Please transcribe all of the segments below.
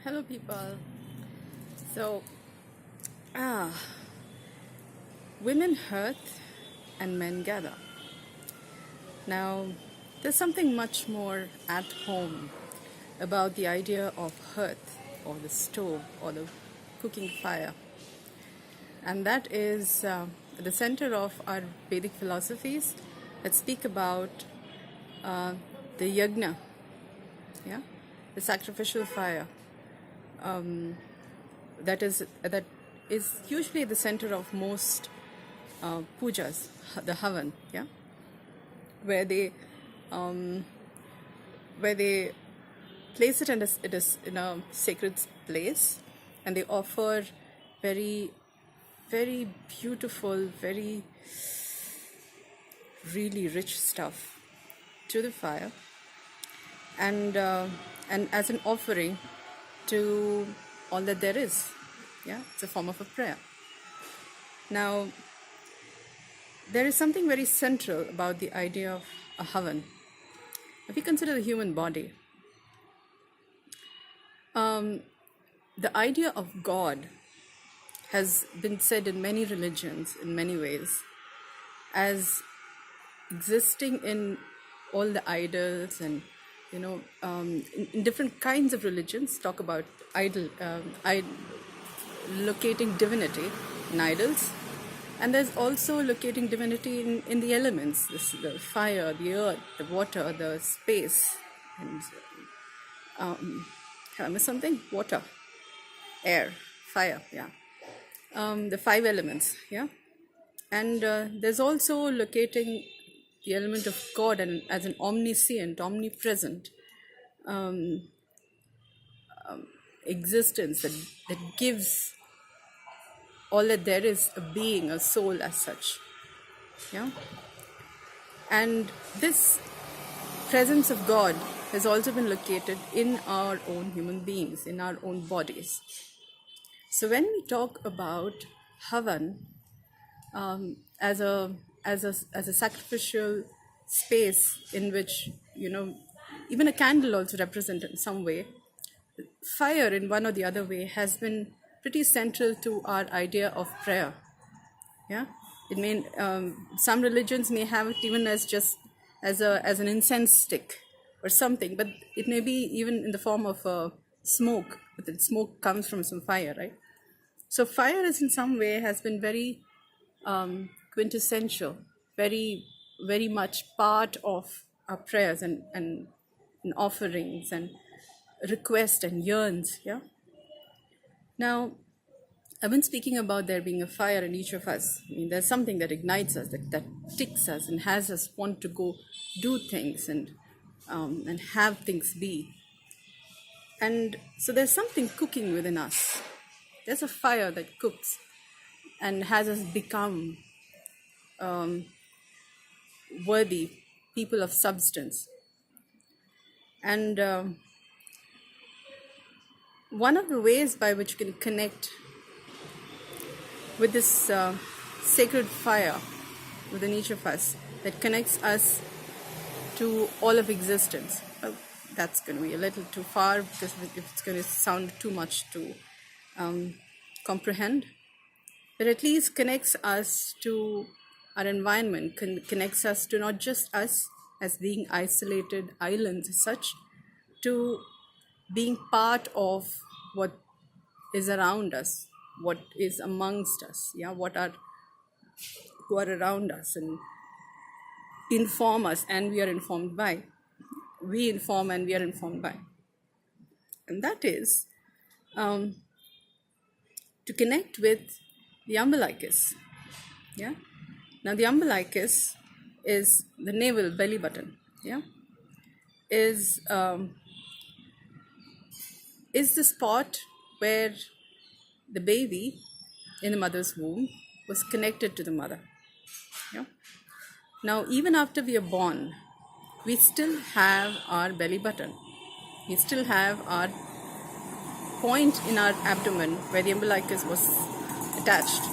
Hello, people. So, ah, women hearth and men gather. Now, there's something much more at home about the idea of hearth or the stove or the cooking fire, and that is at the center of our Vedic philosophies that speak about uh, the yajna, yeah, the sacrificial fire. That is usually the center of most pujas, the Havan, yeah, where they um, where they place it in a sacred place, and they offer very very beautiful, very really rich stuff to the fire, and as an offering to all that there is. Yeah, it's a form of a prayer. Now, there is something very central about the idea of a Havan. If you consider the human body, the idea of God has been said in many religions in many ways as existing in all the idols, and in different kinds of religions talk about locating divinity in idols, and there's also locating divinity in the elements, the fire, the earth, the water, the space, and have I missed something? Water, air, fire, yeah. The five elements, yeah. And there's also locating the element of God and as an omniscient, omnipresent existence that gives all that there is a being, a soul as such, yeah. And this presence of God has also been located in our own human beings, in our own bodies. So when we talk about Havan as a sacrificial space in which even a candle also represents in some way, fire in one or the other way has been pretty central to our idea of prayer. Yeah, it may some religions may have it even as just as an incense stick or something, but it may be even in the form of smoke. But the smoke comes from some fire, right? So fire is in some way has been very quintessential, very very much part of our prayers and offerings and requests and yearns. Yeah. Now, I've been speaking about there being a fire in each of us. I mean, there's something that ignites us, that ticks us, and has us want to go do things and have things be. And so there's something cooking within us. There's a fire that cooks and has us become worthy people of substance. And one of the ways by which we can connect with this sacred fire within each of us that connects us to all of existence. Well, that's going to be a little too far because it's going to sound too much to comprehend. But at least connects us to our environment, connects us to not just us as being isolated islands as such, to being part of what is around us, what is amongst us, yeah, who are around us and inform us, and we are informed by. We inform and we are informed by. And that is to connect with the umbilicus. Yeah. Now the umbilicus is the navel belly button. Yeah. Is the spot where the baby in the mother's womb was connected to the mother. Yeah. Now, even after we are born, we still have our belly button. We still have our point in our abdomen where the umbilicus was attached.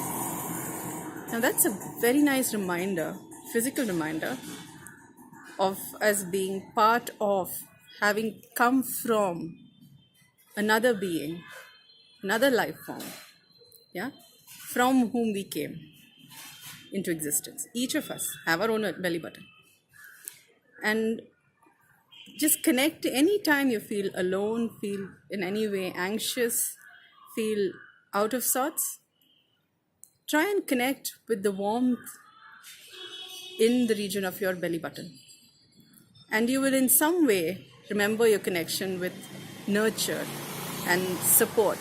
Now, that's a very nice reminder, physical reminder, of us being part of, having come from another being, another life form, yeah, from whom we came into existence. Each of us have our own belly button. And just connect anytime you feel alone, feel in any way anxious, feel out of sorts. Try and connect with the warmth in the region of your belly button. And you will in some way remember your connection with nurture and support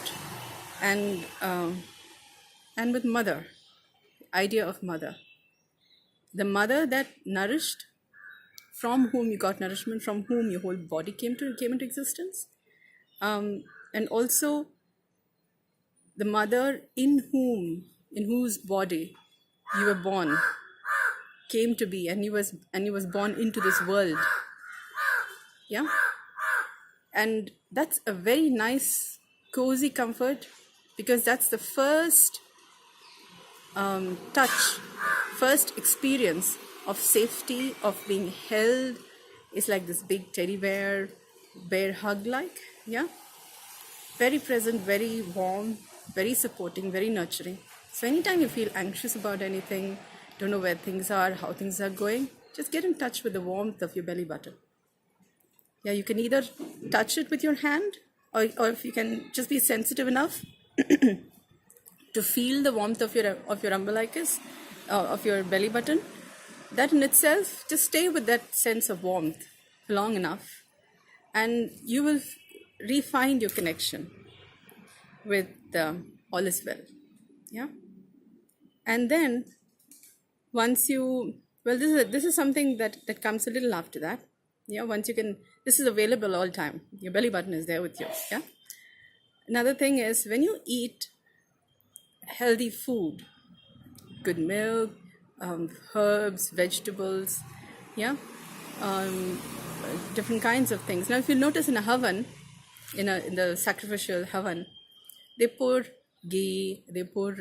and with mother, idea of mother. The mother that nourished, from whom you got nourishment, from whom your whole body came into existence. And also the mother in whose body you were born, came to be, and you was born into this world. Yeah. And that's a very nice cozy comfort, because that's the first touch, first experience of safety, of being held. It's like this big teddy bear hug, like, yeah, very present, very warm, very supporting, very nurturing. So anytime you feel anxious about anything, don't know where things are, how things are going, just get in touch with the warmth of your belly button. Yeah, you can either touch it with your hand, or if you can just be sensitive enough to feel the warmth of your umbilicus, of your belly button. That in itself, just stay with that sense of warmth long enough, and you will refine your connection with all is well. Yeah. And then once you, well, this is something that comes a little after that. Yeah. Once you can, this is available all time. Your belly button is there with you. Yeah. Another thing is, when you eat healthy food, good milk, herbs, vegetables, yeah, different kinds of things. Now, if you notice in a Havan, in the sacrificial Havan, they pour ghee, they pour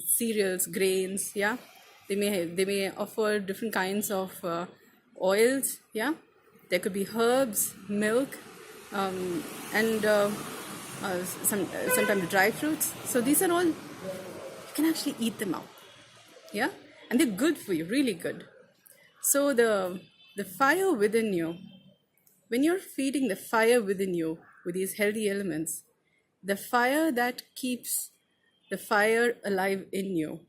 cereals, grains, yeah. They may offer different kinds of oils, yeah. There could be herbs, milk, and sometimes dry fruits. So these are all, you can actually eat them out, yeah, and they're good for you, really good. So the fire within you, when you're feeding the fire within you with these healthy elements, the fire that keeps the fire alive in you,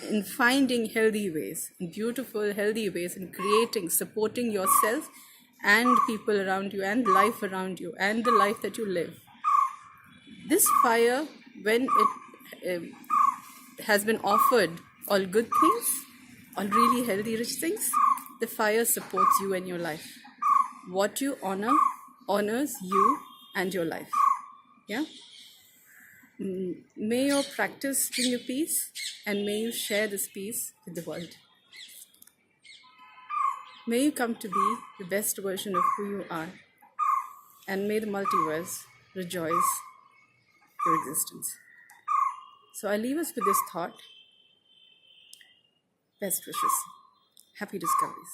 in finding healthy ways, in beautiful, healthy ways, in creating, supporting yourself and people around you and life around you and the life that you live. This fire, when it has been offered all good things, all really healthy, rich things, the fire supports you and your life. What you honor honors you and your life. Yeah. May your practice bring you peace, and may you share this peace with the world. May you come to be the best version of who you are, and may the multiverse rejoice your existence. So I leave us with this thought. Best wishes. Happy discoveries.